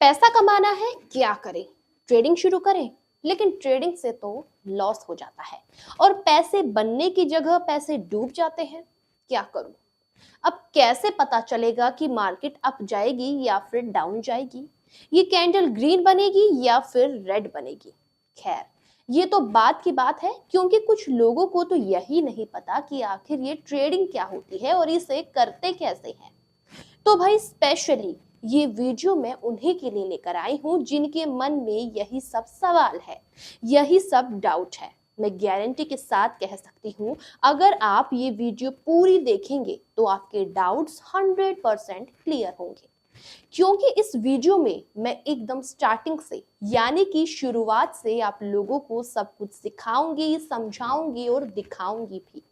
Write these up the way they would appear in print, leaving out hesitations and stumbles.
पैसा कमाना है, क्या करें? ट्रेडिंग शुरू करें, लेकिन ट्रेडिंग से तो लॉस हो जाता है और पैसे बनने की जगह पैसे डूब जाते हैं। क्या करूं? अब कैसे पता चलेगा कि मार्केट अप जाएगी या फिर डाउन जाएगी? ये कैंडल ग्रीन बनेगी या फिर रेड बनेगी? खैर, ये तो बात की बात है, क्योंकि कुछ लोगों को तो यही नहीं पता कि आखिर ये ट्रेडिंग क्या होती है और इसे करते कैसे हैं। तो भाई स्पेशली ये वीडियो मैं उन्हीं के लिए लेकर आई हूँ जिनके मन में यही सब सवाल है, यही सब डाउट है। मैं गारंटी के साथ कह सकती हूँ, अगर आप ये वीडियो पूरी देखेंगे तो आपके डाउट्स 100% क्लियर होंगे। क्योंकि इस वीडियो में मैं एकदम स्टार्टिंग से यानी कि शुरुआत से आप लोगों को सब कुछ सिखाऊंगी, समझाऊंगी और दिखाऊंगी भी।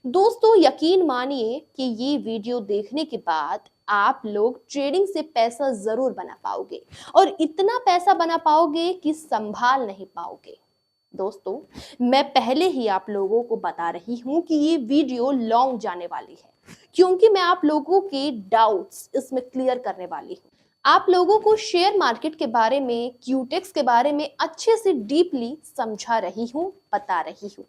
दोस्तों यकीन मानिए कि ये वीडियो देखने के बाद आप लोग ट्रेडिंग से पैसा जरूर बना पाओगे और इतना पैसा बना पाओगे कि संभाल नहीं पाओगे। दोस्तों, मैं पहले ही आप लोगों को बता रही हूं कि ये वीडियो लॉन्ग जाने वाली है, क्योंकि मैं आप लोगों के डाउट्स इसमें क्लियर करने वाली हूं। आप लोगों को शेयर मार्केट के बारे में, क्यूटेक्स के बारे में अच्छे से डीपली समझा रही हूं, बता रही हूं।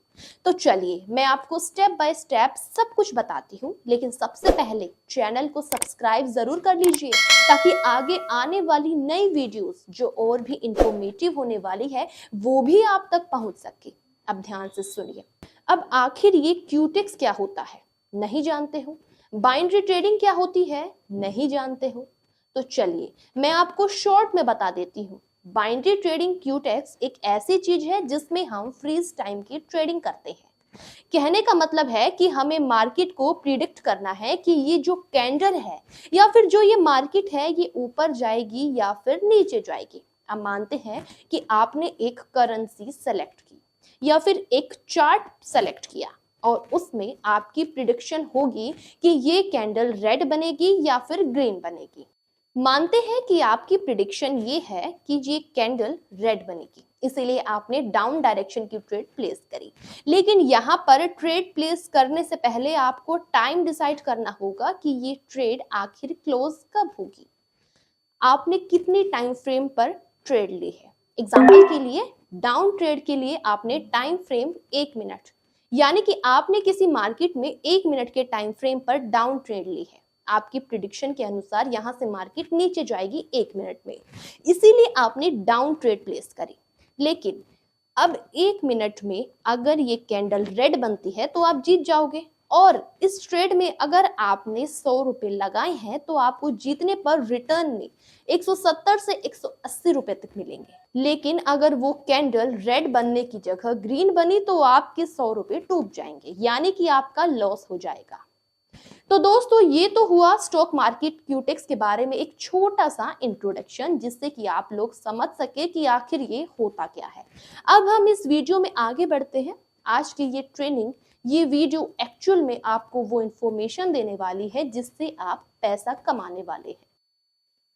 तो चलिए मैं आपको स्टेप बाय स्टेप सब कुछ बताती हूँ, लेकिन सबसे पहले चैनल को सब्सक्राइब जरूर कर लीजिए ताकि आगे आने वाली नई वीडियोस जो और भी इंफॉर्मेटिव होने वाली है वो भी आप तक पहुंच सके। अब ध्यान से सुनिए। अब आखिर ये क्यूटेक्स क्या होता है, नहीं जानते हो? बाइनरी ट्रेडिंग क्या होती है, नहीं जानते हो? तो चलिए मैं आपको शॉर्ट में बता देती हूँ। बाइनरी ट्रेडिंग क्यूटेक्स एक ऐसी चीज है जिसमें हम फ्रीज टाइम की ट्रेडिंग करते हैं। कहने का मतलब है कि हमें मार्केट को प्रिडिक्ट करना है कि ये जो कैंडल है या फिर जो ये मार्केट है ये ऊपर जाएगी या फिर नीचे जाएगी। अब मानते हैं कि आपने एक करेंसी सेलेक्ट की या फिर एक चार्ट सेलेक्ट किया और उसमें आपकी प्रिडिक्शन होगी कि ये कैंडल रेड बनेगी या फिर ग्रीन बनेगी। मानते हैं कि आपकी प्रिडिक्शन ये है कि ये कैंडल रेड बनेगी, इसीलिए आपने डाउन डायरेक्शन की ट्रेड प्लेस करी। लेकिन यहाँ पर ट्रेड प्लेस करने से पहले आपको टाइम डिसाइड करना होगा कि ये ट्रेड आखिर क्लोज कब होगी, आपने कितनी टाइम फ्रेम पर ट्रेड ली है। एग्जाम्पल के लिए डाउन ट्रेड के लिए आपने टाइम फ्रेम 1 मिनट, यानी कि आपने किसी मार्केट में 1 मिनट के टाइम फ्रेम पर डाउन ट्रेड ली है। आपकी प्रिडिक्शन के अनुसार यहां से मार्केट नीचे जाएगी 1 मिनट में, इसीलिए आपने डाउन ट्रेड प्लेस करी। लेकिन अब 1 मिनट में अगर ये कैंडल रेड बनती है तो आप जीत जाओगे, और इस ट्रेड में अगर आपने 100 रुपए लगाए हैं तो आपको जीतने पर रिटर्न में 170 से 180 रुपए तक मिलेंगे। लेकिन अगर वो कैंडल रेड बनने की जगह ग्रीन बनी तो आपके 100 रुपए डूब जाएंगे, यानी कि आपका लॉस हो जाएगा। तो दोस्तों ये तो हुआ स्टॉक मार्केट क्यूटेक्स के बारे में एक छोटा सा इंट्रोडक्शन, जिससे कि आप लोग समझ सके कि आखिर ये होता क्या है। अब हम इस वीडियो में आगे बढ़ते हैं। आज की ये ट्रेनिंग, ये वीडियो एक्चुअल में आपको वो इंफॉर्मेशन देने वाली है जिससे आप पैसा कमाने वाले हैं।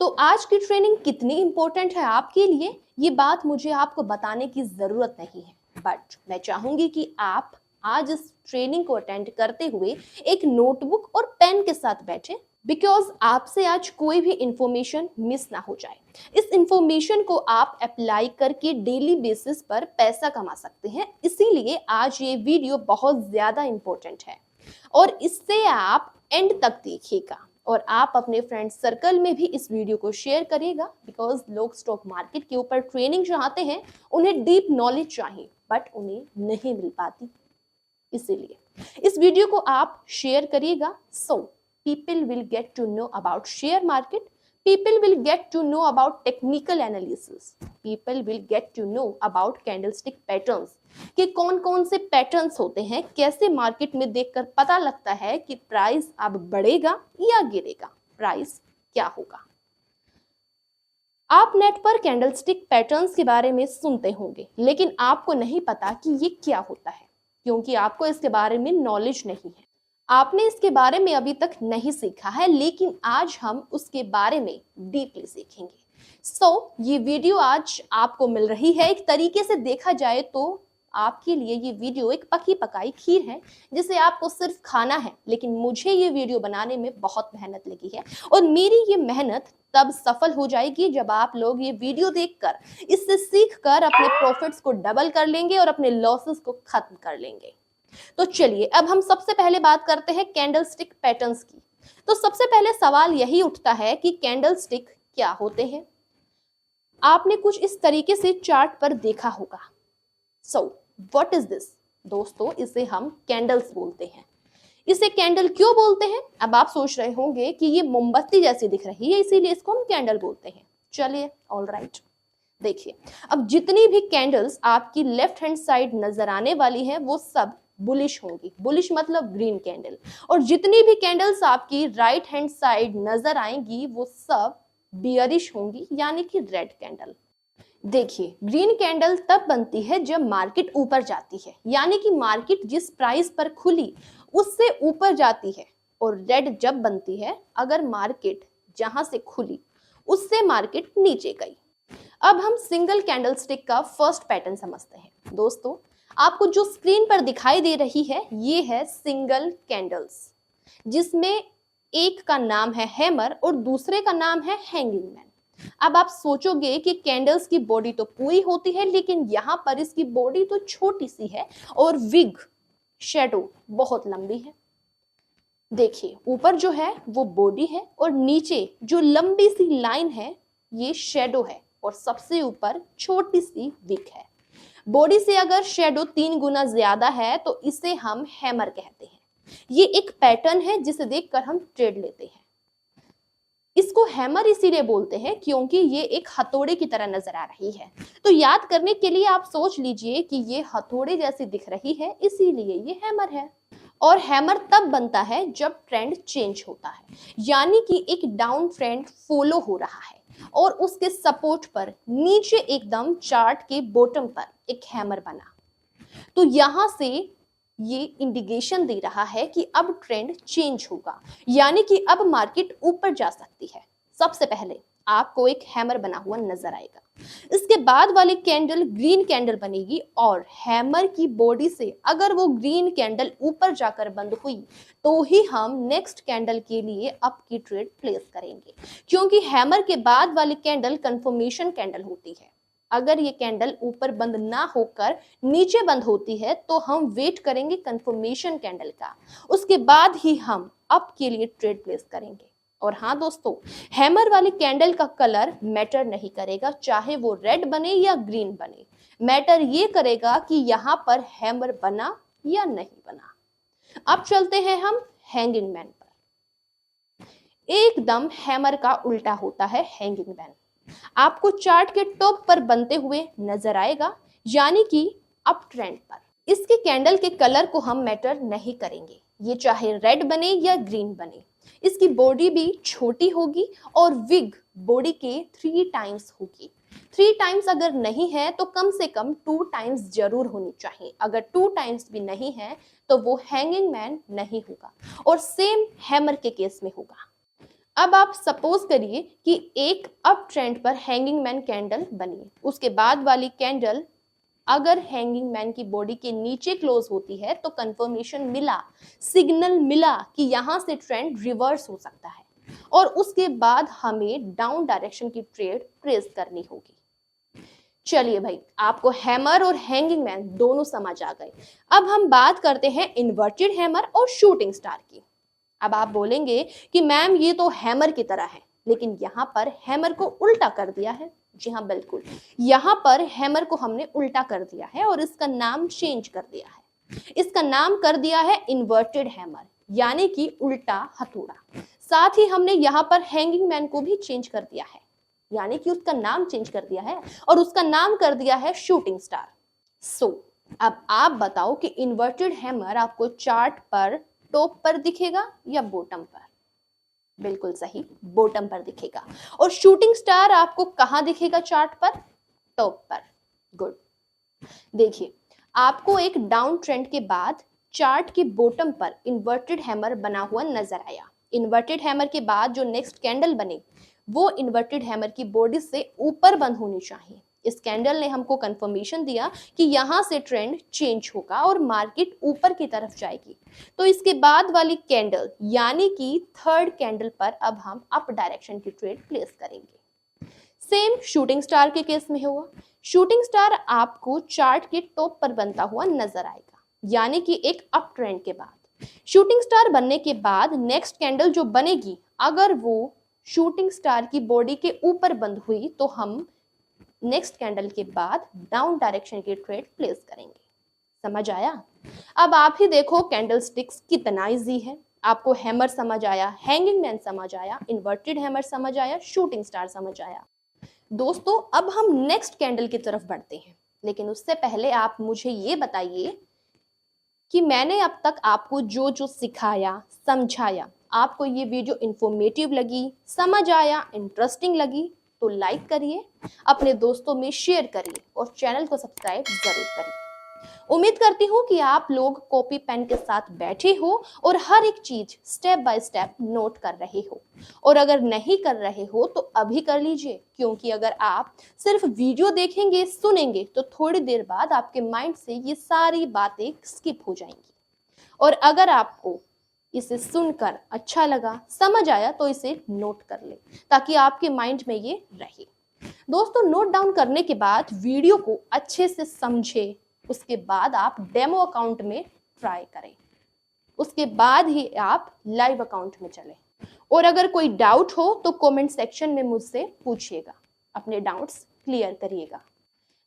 तो आज की ट्रेनिंग कितनी इंपॉर्टेंट है आपके लिए, ये बात मुझे आपको बताने की जरूरत नहीं है, बट मैं चाहूंगी कि आप आज इस ट्रेनिंग को अटेंड करते हुए एक नोटबुक और पेन के साथ बैठे, बिकॉज आपसे आज कोई भी इंफॉर्मेशन मिस ना हो जाए। इस इंफॉर्मेशन को आप अप्लाई करके डेली बेसिस पर पैसा कमा सकते हैं, इसीलिए आज ये वीडियो बहुत ज्यादा इंपॉर्टेंट है और इससे आप एंड तक देखिएगा और आप अपने फ्रेंड सर्कल में भी इस वीडियो को शेयर करिएगा, बिकॉज लोग स्टॉक मार्केट के ऊपर ट्रेनिंग चाहते हैं, उन्हें डीप नॉलेज चाहिए बट उन्हें नहीं मिल पाती। इसीलिए इस वीडियो को आप शेयर करिएगा, so people will get to know about share market, people will get to know about technical analysis, people will get to know about candlestick patterns कि कौन कौन से पैटर्न्स होते हैं, कैसे मार्केट में देखकर पता लगता है कि प्राइस अब बढ़ेगा या गिरेगा, प्राइस क्या होगा। आप नेट पर कैंडलस्टिक पैटर्न्स के बारे में सुनते होंगे, लेकिन आपको नहीं पता कि ये क्या होता है, क्योंकि आपको इसके बारे में नॉलेज नहीं है, आपने इसके बारे में अभी तक नहीं सीखा है। लेकिन आज हम उसके बारे में डीपली सीखेंगे। सो ये वीडियो आज आपको मिल रही है, एक तरीके से देखा जाए तो आपके लिए ये वीडियो एक पकी पकाई खीर है जिसे आपको सिर्फ खाना है, लेकिन मुझे ये वीडियो बनाने में बहुत मेहनत लगी है और मेरी ये मेहनत तब सफल हो जाएगी जब आप लोग ये वीडियो देखकर इससे सीखकर अपने प्रॉफिट्स को डबल कर लेंगे और अपने लॉसेस को खत्म कर लेंगे। तो चलिए अब हम सबसे पहले बात करते हैं कैंडल स्टिक पैटर्न्स की। तो सबसे पहले सवाल यही उठता है कि कैंडल स्टिक क्या होते हैं। आपने कुछ इस तरीके से चार्ट पर देखा होगा। So what is this? दोस्तों, इसे हम कैंडल्स बोलते हैं। इसे कैंडल क्यों बोलते हैं? अब आप सोच रहे होंगे कि ये मोमबत्ती जैसी दिख रही है इसीलिए इसको हम कैंडल बोलते हैं। चलिए, ऑल राइट। देखिए, अब जितनी भी कैंडल्स आपकी लेफ्ट हैंड साइड नजर आने वाली है वो सब बुलिश होंगी। बुलिश मतलब ग्रीन कैंडल। और जितनी भी कैंडल्स आपकी राइट हैंड साइड नजर आएंगी वो सब बियरिश होंगी, यानी कि रेड कैंडल। देखिए, ग्रीन कैंडल तब बनती है जब मार्केट ऊपर जाती है, यानी कि मार्केट जिस प्राइस पर खुली उससे ऊपर जाती है। और रेड जब बनती है अगर मार्केट जहां से खुली उससे मार्केट नीचे गई। अब हम सिंगल कैंडल स्टिक का फर्स्ट पैटर्न समझते हैं। दोस्तों, आपको जो स्क्रीन पर दिखाई दे रही है ये है सिंगल कैंडल्स, जिसमें एक का नाम है हैमर और दूसरे का नाम है हैंगिंग मैन। अब आप सोचोगे कि कैंडल्स की बॉडी तो पूरी होती है, लेकिन यहाँ पर इसकी बॉडी तो छोटी सी है और विग शैडो बहुत लंबी है। देखिए, ऊपर जो है वो बॉडी है और नीचे जो लंबी सी लाइन है ये शैडो है और सबसे ऊपर छोटी सी विग है। बॉडी से अगर शैडो 3 गुना ज्यादा है तो इसे हम हैमर कहते हैं। ये एक पैटर्न है जिसे देखकर हम ट्रेड लेते हैं। इसको हैमर इसीलिए बोलते हैं क्योंकि ये एक हथौड़े की तरह नजर आ रही है। तो याद करने के लिए आप सोच लीजिए कि ये हथौड़े जैसी दिख रही है, इसीलिए ये हैमर है। और हैमर तब बनता है जब ट्रेंड चेंज होता है, यानी कि एक डाउन ट्रेंड फॉलो हो रहा है और उसके सपोर्ट पर नीचे एकदम चार्ट के बॉटम पर एक हैमर बना। तो यहां से ये इंडिकेशन दे रहा है कि अब ट्रेंड चेंज होगा, यानी कि अब मार्केट ऊपर जा सकती है। सबसे पहले आपको एक हैमर बना हुआ नजर आएगा। इसके बाद वाली कैंडल ग्रीन कैंडल बनेगी और हैमर की बॉडी से अगर वो ग्रीन कैंडल ऊपर जाकर बंद हुई तो ही हम नेक्स्ट कैंडल के लिए अप की ट्रेड प्लेस करेंगे, क्योंकि हैमर के बाद वाली कैंडल कंफर्मेशन कैंडल होती है। अगर ये कैंडल ऊपर बंद ना होकर नीचे बंद होती है तो हम वेट करेंगे कंफर्मेशन कैंडल का, उसके बाद ही हम अप के लिए ट्रेड प्लेस करेंगे। और हाँ दोस्तों, हैमर वाली कैंडल का कलर मैटर नहीं करेगा, चाहे वो रेड बने या ग्रीन बने। मैटर ये करेगा कि यहाँ पर हैमर बना या नहीं बना। अब चलते हैं हम हैंगिंग मैन पर। एकदम हैमर का उल्टा होता है हैंगिंग मैन। आपको चार्ट के टॉप पर बनते हुए नजर आएगा, यानी कि अप ट्रेंड पर। इसके कैंडल के कलर को हम मैटर नहीं करेंगे, ये चाहे रेड बने या ग्रीन बने। इसकी बॉडी भी छोटी होगी और विग बॉडी के 3 टाइम्स होगी। 3 टाइम्स अगर नहीं है तो कम से कम 2 टाइम्स जरूर होनी चाहिए। अगर 2 टाइम्स भी नहीं है तो वो हैंगिंग मैन नहीं होगा और सेम हैमर के केस में होगा। अब आप सपोज करिए कि एक अप ट्रेंड पर हैंगिंग मैन कैंडल बनी, उसके बाद वाली कैंडल अगर हैंगिंग मैन की बॉडी के नीचे क्लोज होती है तो कंफर्मेशन मिला, सिग्नल मिला कि यहां से ट्रेंड रिवर्स हो सकता है और उसके बाद हमें डाउन डायरेक्शन की ट्रेड प्लेस करनी होगी। चलिए भाई, आपको हैमर और हैंगिंग मैन दोनों समझ आ गए। अब हम बात करते हैं इन्वर्टेड हैमर और शूटिंग स्टार की। अब आप बोलेंगे कि मैम ये तो हैमर की तरह है, लेकिन यहाँ पर हैमर को उल्टा कर दिया है। जी हाँ, बिल्कुल, यहाँ पर हैमर को हमने उल्टा कर दिया है और इसका नाम चेंज कर दिया है। इसका नाम कर दिया है इन्वर्टेड हैमर, यानी कि उल्टा हथौड़ा। साथ ही हमने यहाँ पर हैंगिंग मैन को भी चेंज कर दिया है, यानी कि उसका नाम चेंज कर दिया है और उसका नाम कर दिया है शूटिंग स्टार। सो अब आप बताओ कि इन्वर्टेड हैमर आपको चार्ट पर टॉप पर दिखेगा या बॉटम पर? बिल्कुल सही, बॉटम पर दिखेगा। और शूटिंग स्टार आपको कहां दिखेगा चार्ट पर? टॉप पर। गुड। देखिए, आपको एक डाउन ट्रेंड के बाद चार्ट के बॉटम पर इन्वर्टेड हैमर बना हुआ नजर आया। इन्वर्टेड हैमर के बाद जो नेक्स्ट कैंडल बने वो इन्वर्टेड हैमर की बॉडी से ऊपर बंद होनी चाहिए। इस कैंडल ने हमको कंफर्मेशन दिया कि यहाँ से ट्रेंड चेंज होगा और मार्केट ऊपर की तरफ जाएगी। तो इसके बाद वाली कैंडल यानी कि थर्ड कैंडल पर अब हम अप डायरेक्शन की ट्रेड प्लेस करेंगे। सेम शूटिंग स्टार के केस में हुआ। शूटिंग स्टार आपको चार्ट के टॉप पर बनता हुआ नजर आएगा, यानी कि एक अप ट्रेंड के बाद शूटिंग स्टार बनने के बाद नेक्स्ट कैंडल जो बनेगी, अगर वो शूटिंग स्टार की बॉडी के ऊपर बंद हुई तो हम नेक्स्ट कैंडल के बाद डाउन डायरेक्शन की ट्रेड प्लेस करेंगे। समझ आया? अब आप ही देखो कैंडल स्टिक्स कितना इजी है। आपको हैमर समझ आया, हैंगिंग मैन समझ आया, इन्वर्टेड हैमर समझ आया, शूटिंग स्टार समझ आया। दोस्तों अब हम नेक्स्ट कैंडल की तरफ बढ़ते हैं, लेकिन उससे पहले आप मुझे ये बताइए कि मैंने अब तक आपको जो जो सिखाया, समझाया, आपको ये वीडियो इंफॉर्मेटिव लगी, समझ आया, इंटरेस्टिंग लगी तो लाइक करिए, अपने दोस्तों में शेयर करिए और चैनल को सब्सक्राइब जरूर करिए। उम्मीद करती हूँ कि आप लोग कॉपी पेन के साथ बैठे हो और हर एक चीज स्टेप बाय स्टेप नोट कर रहे हो, और अगर नहीं कर रहे हो तो अभी कर लीजिए, क्योंकि अगर आप सिर्फ वीडियो देखेंगे, सुनेंगे तो थोड़ी देर बाद आपके माइंड से ये सारी बातें स्किप हो जाएंगी। और अगर आपको इसे सुनकर अच्छा लगा, समझ आया तो इसे नोट कर ले ताकि आपके माइंड में ये रहे। दोस्तों नोट डाउन करने के बाद वीडियो को अच्छे से समझे, उसके बाद आप डेमो अकाउंट में ट्राई करें, उसके बाद ही आप लाइव अकाउंट में चलें। और अगर कोई डाउट हो तो कमेंट सेक्शन में मुझसे पूछिएगा, अपने डाउट्स क्लियर करिएगा।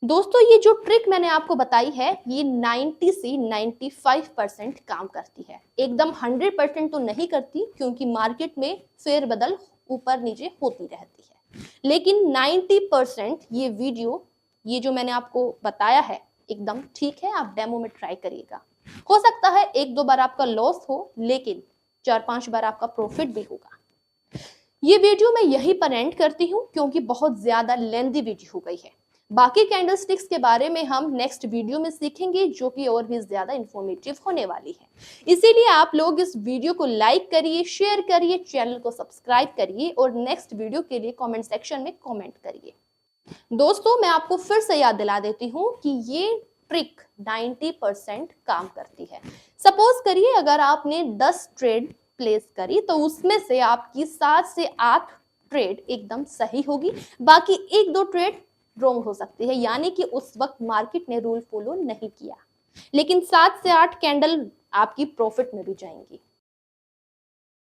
दोस्तों ये जो ट्रिक मैंने आपको बताई है ये 90 से 95% काम करती है, एकदम 100% तो नहीं करती, क्योंकि मार्केट में फेरबदल ऊपर नीचे होती रहती है, लेकिन 90% ये वीडियो, ये जो मैंने आपको बताया है एकदम ठीक है। आप डेमो में ट्राई करिएगा, हो सकता है 1-2 बार आपका लॉस हो, लेकिन 4-5 बार आपका प्रॉफिट भी होगा। ये वीडियो मैं यहीं पर एंड करती हूँ, क्योंकि बहुत ज्यादा लेंथी वीडियो हो गई है। बाकी कैंडलस्टिक्स के बारे में हम नेक्स्ट वीडियो में सीखेंगे, जो कि और भी ज्यादा इंफॉर्मेटिव होने वाली है। इसीलिए आप लोग इस वीडियो को लाइक करिए, शेयर करिए, चैनल को सब्सक्राइब करिए और नेक्स्ट वीडियो के लिए कमेंट सेक्शन में कमेंट करिए। दोस्तों मैं आपको फिर से याद दिला देती हूँ कि ये ट्रिक 90% काम करती है। सपोज करिए अगर आपने 10 ट्रेड प्लेस करी तो उसमें से आपकी 7 से 8 ट्रेड एकदम सही होगी, बाकी 1-2 ट्रेड रॉन्ग हो सकती है, यानी कि उस वक्त मार्केट ने रूल फॉलो नहीं किया, लेकिन 7 से 8 कैंडल आपकी प्रॉफिट में भी जाएंगी।